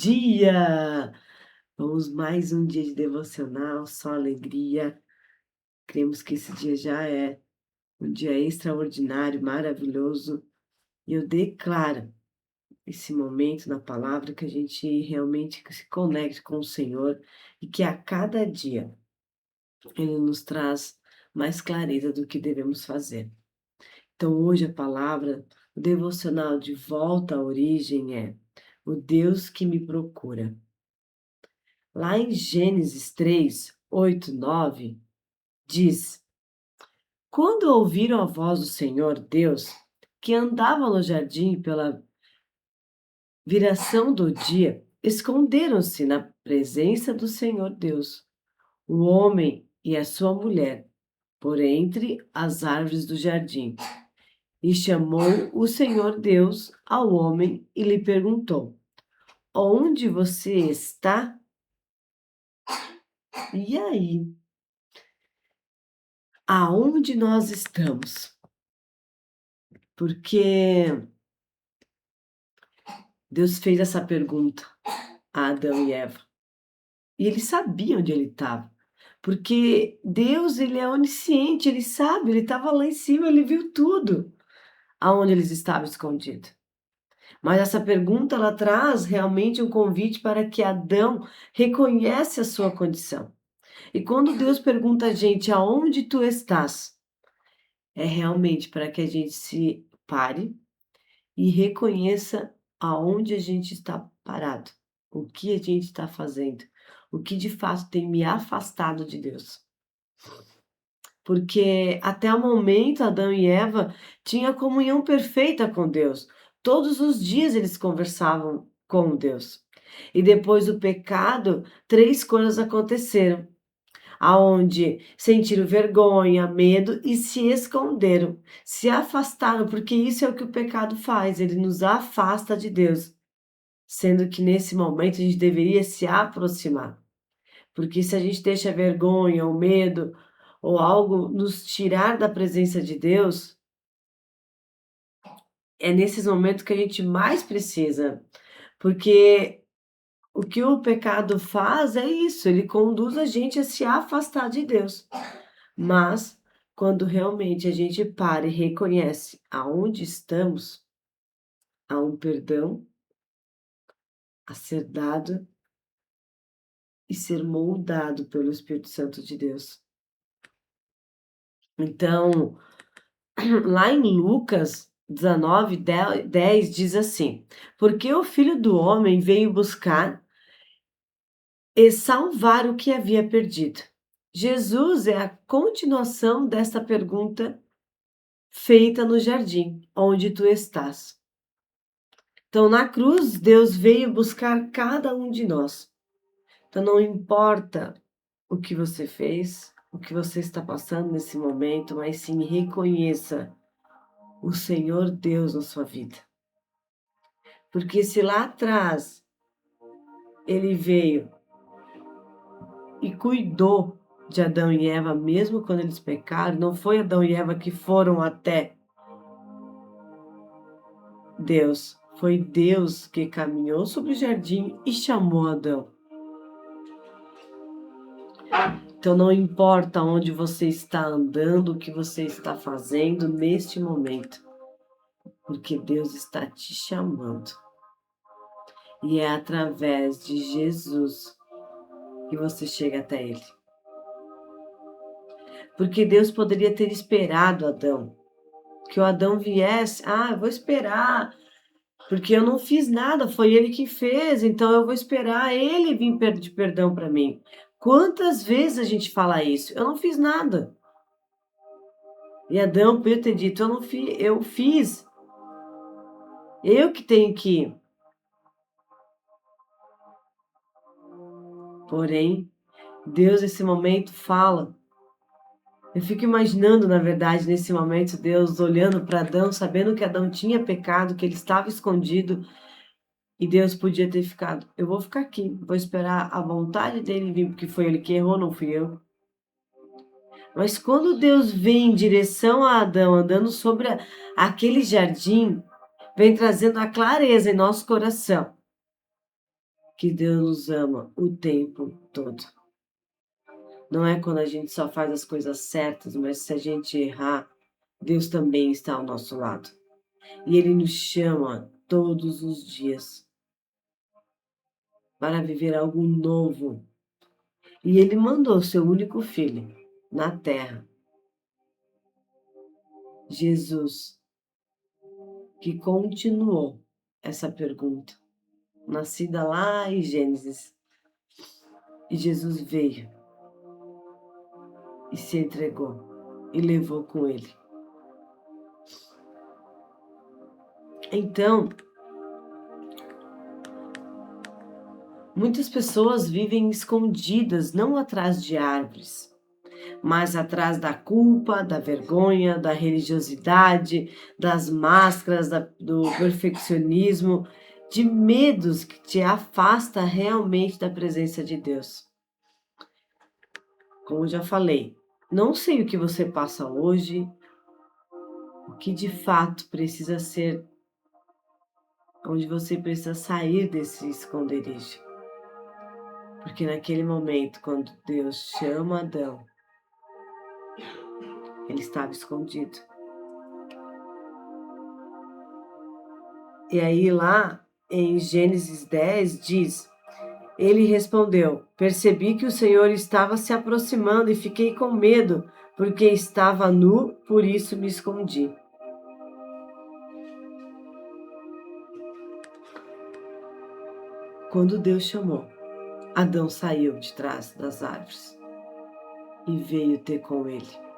Dia! Vamos mais um dia de devocional, só alegria. Cremos que esse dia já é um dia extraordinário, maravilhoso. E eu declaro esse momento na palavra que a gente realmente se conecte com o Senhor e que a cada dia Ele nos traz mais clareza do que devemos fazer. Então hoje a palavra, o devocional de volta à origem é o Deus que me procura. Lá em Gênesis 3, 8, 9, diz: Quando ouviram a voz do Senhor Deus, que andava no jardim pela viração do dia, esconderam-se na presença do Senhor Deus, o homem e a sua mulher, por entre as árvores do jardim. E chamou o Senhor Deus ao homem e lhe perguntou: Onde você está? E aí? Aonde nós estamos? Porque Deus fez essa pergunta a Adão e Eva. E ele sabia onde ele estava. Porque Deus, ele é onisciente, ele sabe, ele estava lá em cima, ele viu tudo aonde eles estavam escondidos. Mas essa pergunta, ela traz realmente um convite para que Adão reconhece a sua condição. E quando Deus pergunta a gente aonde tu estás, é realmente para que a gente se pare e reconheça aonde a gente está parado, o que a gente está fazendo, o que de fato tem me afastado de Deus. Porque até o momento Adão e Eva tinham comunhão perfeita com Deus. Todos os dias eles conversavam com Deus. E depois do pecado, três coisas aconteceram, aonde sentiram vergonha, medo e se esconderam, se afastaram, porque isso é o que o pecado faz, ele nos afasta de Deus, sendo que nesse momento a gente deveria se aproximar, porque se a gente deixa a vergonha, o medo ou algo nos tirar da presença de Deus, é nesses momentos que a gente mais precisa, porque o que o pecado faz é isso, ele conduz a gente a se afastar de Deus. Mas, quando realmente a gente para e reconhece aonde estamos, há um perdão a ser dado e ser moldado pelo Espírito Santo de Deus. Então, lá em Lucas 19, 10 diz assim: Porque o Filho do Homem veio buscar e salvar o que havia perdido. Jesus é a continuação desta pergunta feita no jardim, onde tu estás. Então, na cruz, Deus veio buscar cada um de nós. Então, não importa o que você fez, o que você está passando nesse momento, mas sim reconheça o Senhor Deus na sua vida. Porque se lá atrás Ele veio e cuidou de Adão e Eva, mesmo quando eles pecaram, não foi Adão e Eva que foram até Deus, foi Deus que caminhou sobre o jardim e chamou Adão. Então não importa onde você está andando, o que você está fazendo neste momento, porque Deus está te chamando. E é através de Jesus que você chega até Ele. Porque Deus poderia ter esperado Adão, que o Adão viesse, eu vou esperar, porque eu não fiz nada, foi ele que fez, então eu vou esperar ele vir pedir perdão para mim. Quantas vezes a gente fala isso? Eu não fiz nada. E Adão podia ter dito, eu não fiz, eu fiz. Eu que tenho que ir. Porém, Deus nesse momento fala. Eu fico imaginando, na verdade, nesse momento, Deus olhando para Adão, sabendo que Adão tinha pecado, que ele estava escondido, e Deus podia ter ficado, eu vou ficar aqui, vou esperar a vontade dele vir, porque foi ele que errou, não fui eu. Mas quando Deus vem em direção a Adão, andando sobre aquele jardim, vem trazendo a clareza em nosso coração que Deus nos ama o tempo todo. Não é quando a gente só faz as coisas certas, mas se a gente errar, Deus também está ao nosso lado. E Ele nos chama todos os dias para viver algo novo. E Ele mandou seu único filho na terra, Jesus, que continuou essa pergunta, nascida lá em Gênesis. E Jesus veio e se entregou e levou com Ele. Então, muitas pessoas vivem escondidas, não atrás de árvores, mas atrás da culpa, da vergonha, da religiosidade, das máscaras, do perfeccionismo, de medos que te afasta realmente da presença de Deus. Como eu já falei, não sei o que você passa hoje, o que de fato precisa ser, onde você precisa sair desse esconderijo. Porque naquele momento, quando Deus chama Adão, ele estava escondido. E aí lá em Gênesis 10 diz: ele respondeu: percebi que o Senhor estava se aproximando e fiquei com medo, porque estava nu, por isso me escondi. Quando Deus chamou, Adão saiu de trás das árvores e veio ter com ele.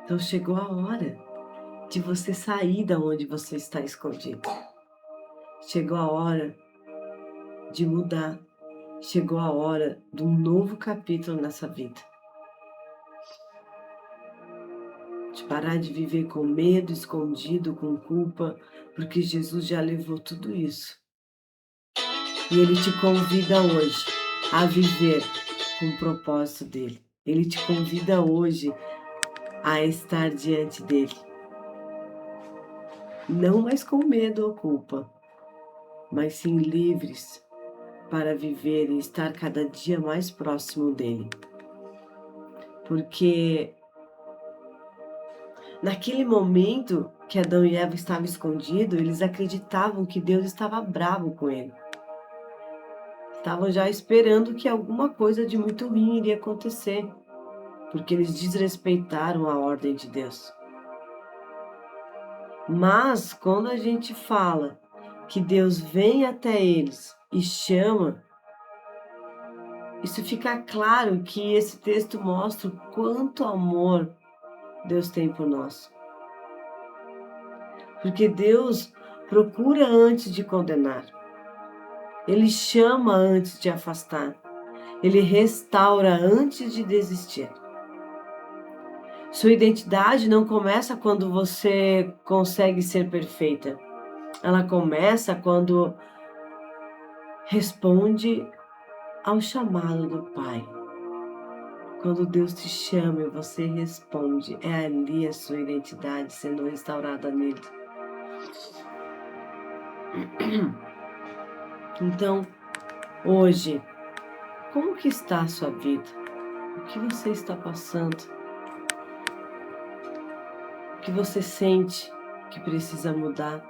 Então chegou a hora de você sair da onde você está escondido. Chegou a hora de mudar. Chegou a hora de um novo capítulo nessa vida. De parar de viver com medo, escondido, com culpa, porque Jesus já levou tudo isso. E Ele te convida hoje a viver com o propósito dEle. Ele te convida hoje a estar diante dEle. Não mais com medo ou culpa, mas sim livres para viver e estar cada dia mais próximo dEle. Porque naquele momento que Adão e Eva estavam escondidos, eles acreditavam que Deus estava bravo com ele. Estavam já esperando que alguma coisa de muito ruim iria acontecer, porque eles desrespeitaram a ordem de Deus. Mas quando a gente fala que Deus vem até eles e chama, isso fica claro que esse texto mostra o quanto amor Deus tem por nós. Porque Deus procura antes de condenar. Ele chama antes de afastar. Ele restaura antes de desistir. Sua identidade não começa quando você consegue ser perfeita. Ela começa quando responde ao chamado do Pai. Quando Deus te chama e você responde, é ali a sua identidade sendo restaurada nele. Então, hoje, como que está a sua vida? O que você está passando? O que você sente que precisa mudar?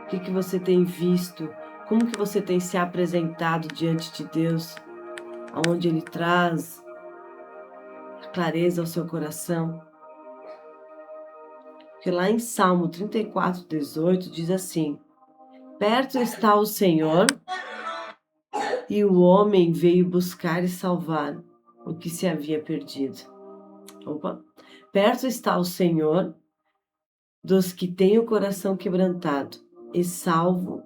O que você tem visto? Como que você tem se apresentado diante de Deus? Aonde Ele traz a clareza ao seu coração? Porque lá em Salmo 34:18 diz assim: perto está o Senhor e o homem veio buscar e salvar o que se havia perdido. Perto está o Senhor dos que têm o coração quebrantado e salva-os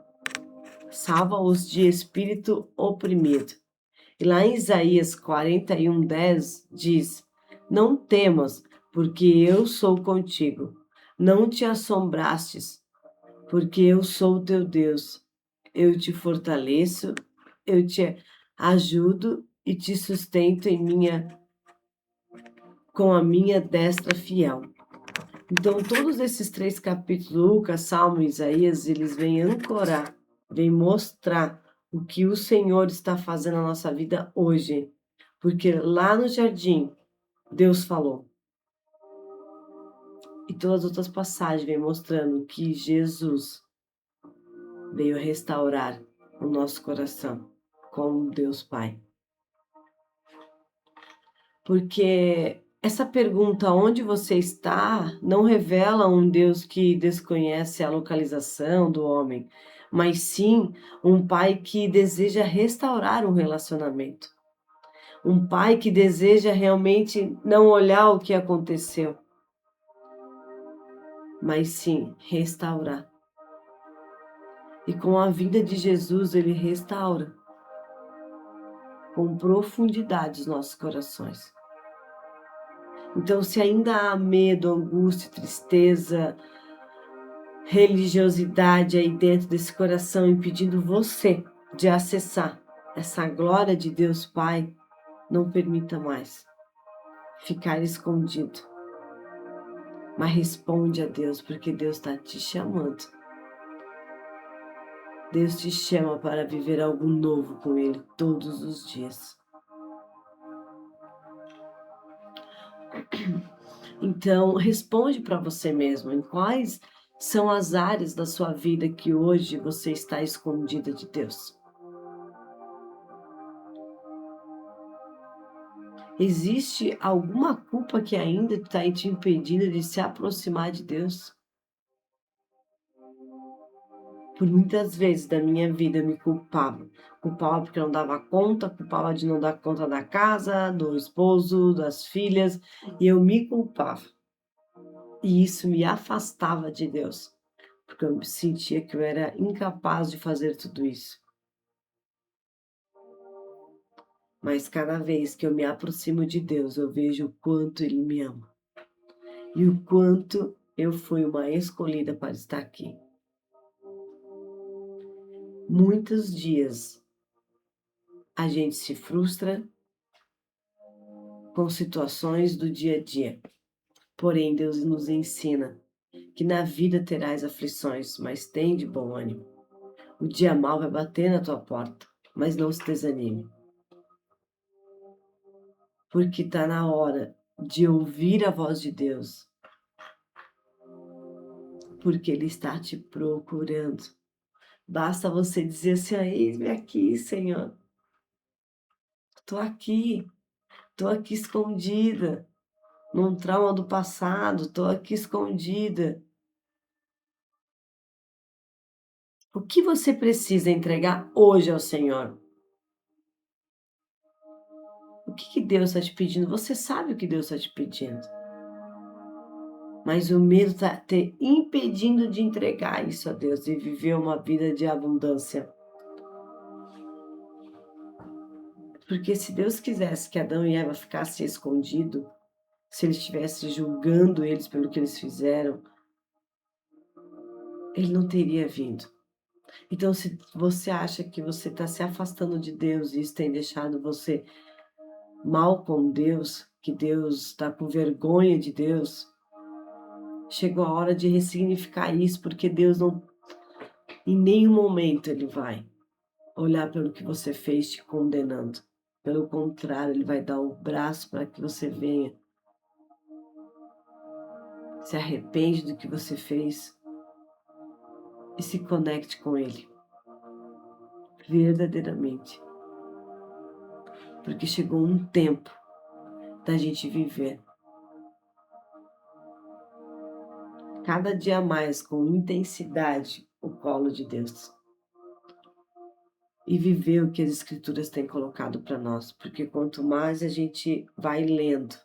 de espírito oprimido. E lá em Isaías 41:10 diz: não temas, porque eu sou contigo. Não te assombrastes, porque eu sou o teu Deus. Eu te fortaleço, eu te ajudo e te sustento com a minha destra fiel. Então, todos esses 3 capítulos, Lucas, Salmo e Isaías, eles vêm ancorar, vêm mostrar o que o Senhor está fazendo na nossa vida hoje. Porque lá no jardim, Deus falou. E todas as outras passagens vêm mostrando que Jesus veio restaurar o nosso coração com Deus Pai. Porque essa pergunta, onde você está, não revela um Deus que desconhece a localização do homem, mas sim um pai que deseja restaurar um relacionamento. Um pai que deseja realmente não olhar o que aconteceu, mas sim restaurar. E com a vinda de Jesus, ele restaura com profundidade os nossos corações. Então, se ainda há medo, angústia, tristeza, religiosidade aí dentro desse coração, impedindo você de acessar essa glória de Deus Pai, não permita mais ficar escondido. Mas responde a Deus, porque Deus está te chamando. Deus te chama para viver algo novo com Ele todos os dias. Então, responde para você mesmo em quais são as áreas da sua vida que hoje você está escondida de Deus. Existe alguma culpa que ainda está te impedindo de se aproximar de Deus? Por muitas vezes da minha vida eu me culpava. Culpava porque não dava conta, culpava de não dar conta da casa, do esposo, das filhas, e eu me culpava. E isso me afastava de Deus, porque eu sentia que eu era incapaz de fazer tudo isso. Mas cada vez que eu me aproximo de Deus, eu vejo o quanto Ele me ama e o quanto eu fui uma escolhida para estar aqui. Muitos dias a gente se frustra com situações do dia a dia, porém Deus nos ensina que na vida terás aflições, mas tem de bom ânimo. O dia mal vai bater na tua porta, mas não se desanime. Porque está na hora de ouvir a voz de Deus, porque Ele está te procurando. Basta você dizer assim: eis-me aqui, Senhor. Estou aqui escondida, num trauma do passado, estou aqui escondida. O que você precisa entregar hoje ao Senhor? O que Deus está te pedindo? Você sabe o que Deus está te pedindo. Mas o medo está te impedindo de entregar isso a Deus e viver uma vida de abundância. Porque se Deus quisesse que Adão e Eva ficassem escondidos, se Ele estivesse julgando eles pelo que eles fizeram, Ele não teria vindo. Então, se você acha que você está se afastando de Deus e isso tem deixado você mal com Deus, que Deus está com vergonha de Deus, chegou a hora de ressignificar isso, porque Deus não, em nenhum momento Ele vai olhar pelo que você fez te condenando. Pelo contrário, Ele vai dar o braço para que você venha. Se arrepende do que você fez e se conecte com Ele, verdadeiramente. Porque chegou um tempo da gente viver cada dia mais com intensidade o colo de Deus. E viver o que as Escrituras têm colocado para nós. Porque quanto mais a gente vai lendo,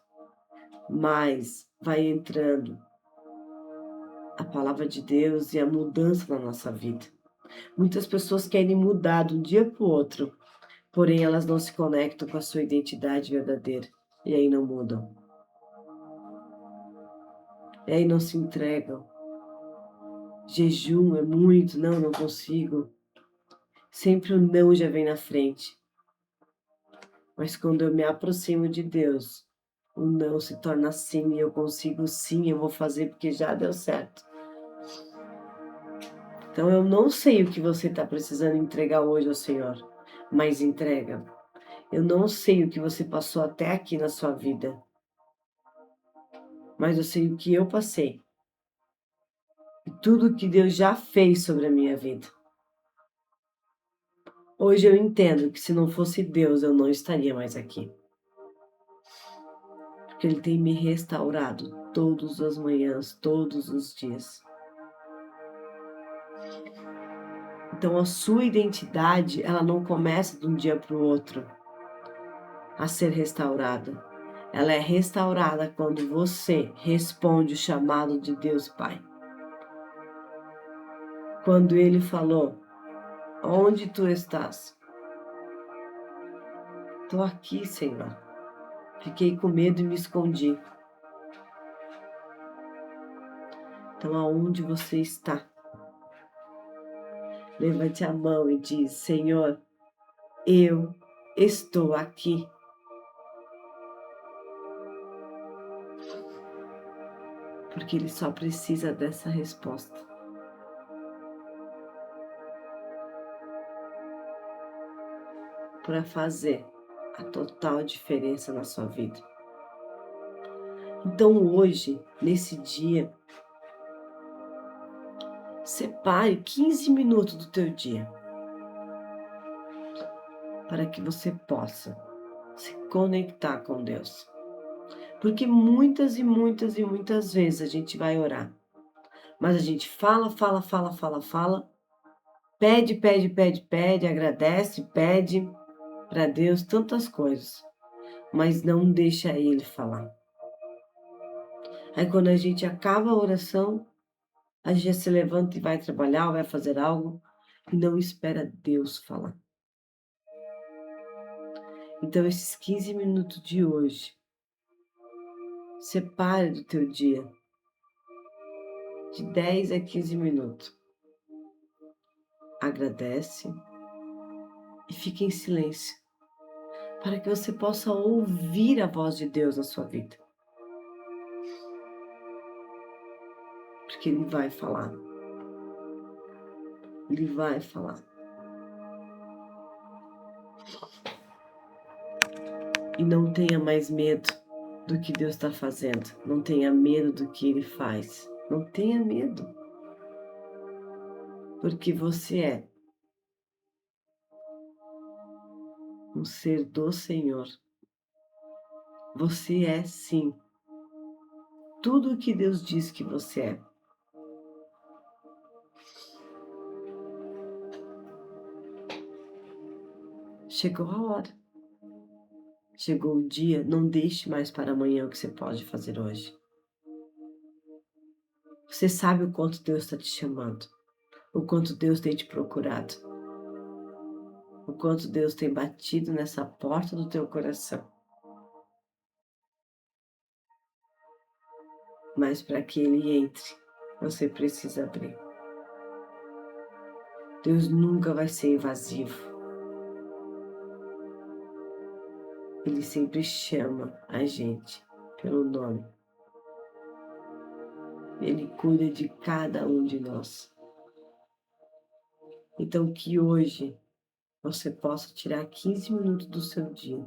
mais vai entrando a palavra de Deus e a mudança na nossa vida. Muitas pessoas querem mudar de um dia para o outro, porém elas não se conectam com a sua identidade verdadeira e aí não mudam. E aí não se entregam. Jejum é muito, não consigo. Sempre o não já vem na frente. Mas quando eu me aproximo de Deus, O não se torna sim, eu consigo sim, eu vou fazer porque já deu certo. Então eu não sei o que você está precisando entregar hoje ao Senhor, mas entrega. Eu não sei o que você passou até aqui na sua vida, mas eu sei o que eu passei. E tudo que Deus já fez sobre a minha vida. Hoje eu entendo que se não fosse Deus, eu não estaria mais aqui. Porque Ele tem me restaurado todas as manhãs, todos os dias. Então a sua identidade, ela não começa de um dia para o outro a ser restaurada. Ela é restaurada quando você responde o chamado de Deus Pai. Quando Ele falou, onde tu estás? Estou aqui, Senhor. Fiquei com medo e me escondi. Então aonde você está? Levante a mão e diz, Senhor, eu estou aqui. Porque Ele só precisa dessa resposta. Para fazer a total diferença na sua vida. Então hoje, nesse dia, separe 15 minutos do teu dia para que você possa se conectar com Deus. Porque muitas e muitas e muitas vezes a gente vai orar, mas a gente fala, pede, agradece, pede para Deus tantas coisas, mas não deixa Ele falar. Aí quando a gente acaba a oração, a gente já se levanta e vai trabalhar, ou vai fazer algo, e não espera Deus falar. Então esses 15 minutos de hoje, separe do teu dia, de 10 a 15 minutos. Agradece e fique em silêncio, para que você possa ouvir a voz de Deus na sua vida. Porque Ele vai falar. Ele vai falar. E não tenha mais medo do que Deus está fazendo. Não tenha medo do que Ele faz. Não tenha medo. Porque você é um ser do Senhor. Você é sim tudo o que Deus diz que você é. Chegou a hora. Chegou o dia, não deixe mais para amanhã o que você pode fazer hoje. Você sabe o quanto Deus está te chamando, o quanto Deus tem te procurado, o quanto Deus tem batido nessa porta do teu coração. Mas para que Ele entre, você precisa abrir. Deus nunca vai ser invasivo. Ele sempre chama a gente pelo nome. Ele cuida de cada um de nós. Então que hoje você possa tirar 15 minutos do seu dia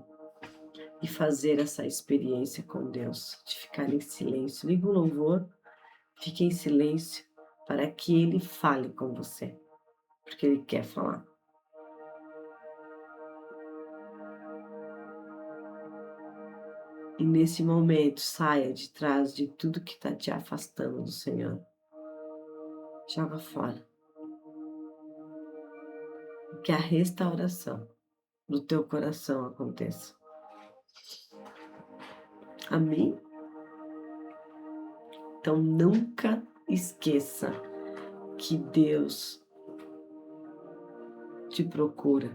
e fazer essa experiência com Deus, de ficar em silêncio. Liga o louvor, fique em silêncio para que Ele fale com você, porque Ele quer falar. E nesse momento, saia de trás de tudo que está te afastando do Senhor. Joga fora. Que a restauração do teu coração aconteça. Amém? Então nunca esqueça que Deus te procura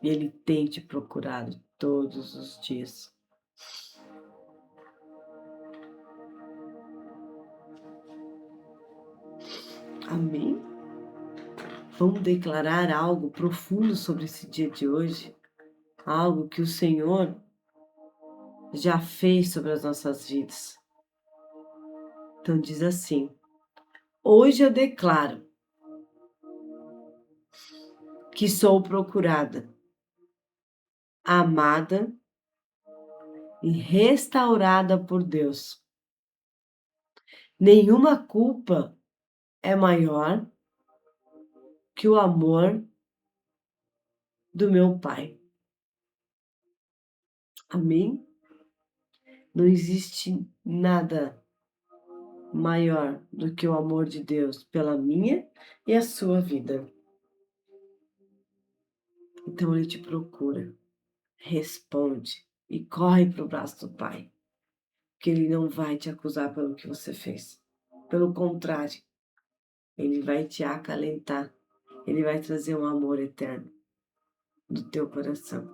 e Ele tem te procurado todos os dias. Amém? Vamos declarar algo profundo sobre esse dia de hoje, algo que o Senhor já fez sobre as nossas vidas. Então diz assim: hoje eu declaro que sou procurada, amada e restaurada por Deus. Nenhuma culpa é maior que o amor do meu Pai. Amém? Não existe nada maior do que o amor de Deus pela minha e a sua vida. Então Ele te procura, responde e corre para o braço do Pai, que Ele não vai te acusar pelo que você fez. Pelo contrário, Ele vai te acalentar, Ele vai trazer um amor eterno do teu coração.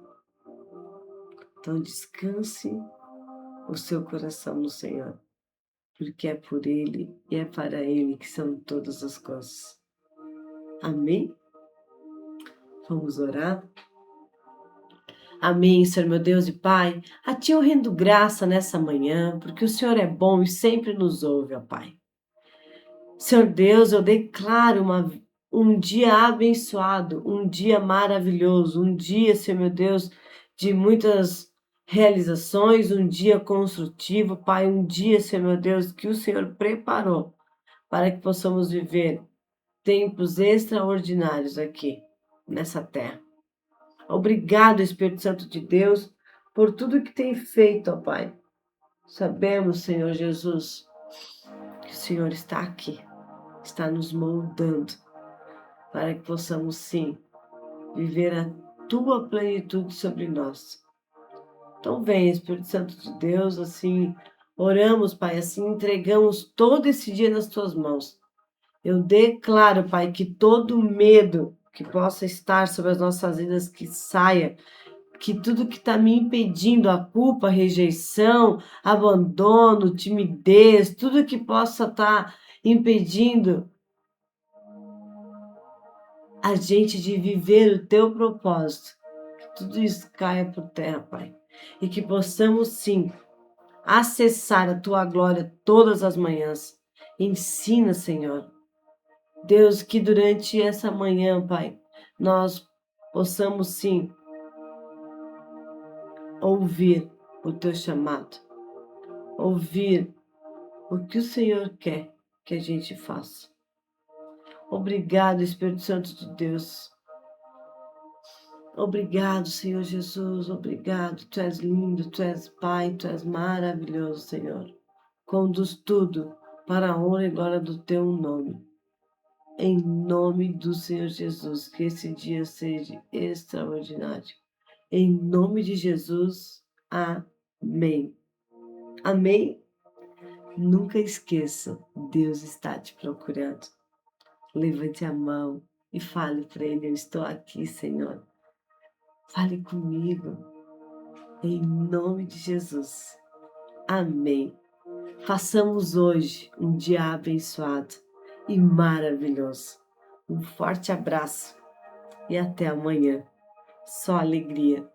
Então descanse o seu coração no Senhor, porque é por Ele e é para Ele que são todas as coisas. Amém? Vamos orar? Amém, Senhor meu Deus e Pai. A Ti eu rendo graça nessa manhã, porque o Senhor é bom e sempre nos ouve, ó Pai. Senhor Deus, eu declaro um dia abençoado, um dia maravilhoso, um dia, Senhor meu Deus, de muitas realizações, um dia construtivo, Pai, um dia, Senhor meu Deus, que o Senhor preparou para que possamos viver tempos extraordinários aqui nessa terra. Obrigado, Espírito Santo de Deus, por tudo que tem feito, ó Pai. Sabemos, Senhor Jesus, que o Senhor está aqui, está nos moldando, para que possamos, sim, viver a Tua plenitude sobre nós. Então vem, Espírito Santo de Deus, assim, oramos, Pai, assim, entregamos todo esse dia nas Tuas mãos. Eu declaro, Pai, que todo medo que possa estar sobre as nossas vidas, que saia, que tudo que está me impedindo, a culpa, a rejeição, abandono, timidez, tudo que possa estar impedindo a gente de viver o teu propósito, que tudo isso caia por terra, Pai, e que possamos sim acessar a tua glória todas as manhãs. Ensina, Senhor, Deus, que durante essa manhã, Pai, nós possamos sim ouvir o teu chamado, ouvir o que o Senhor quer que a gente faça. Obrigado, Espírito Santo de Deus. Obrigado, Senhor Jesus. Obrigado. Tu és lindo, tu és Pai, tu és maravilhoso, Senhor. Conduz tudo para a honra e glória do teu nome. Em nome do Senhor Jesus, que esse dia seja extraordinário. Em nome de Jesus, amém. Amém? Nunca esqueça, Deus está te procurando. Levante a mão e fale para Ele: eu estou aqui, Senhor. Fale comigo, em nome de Jesus. Amém. Façamos hoje um dia abençoado e maravilhoso. Um forte abraço e até amanhã. Só alegria.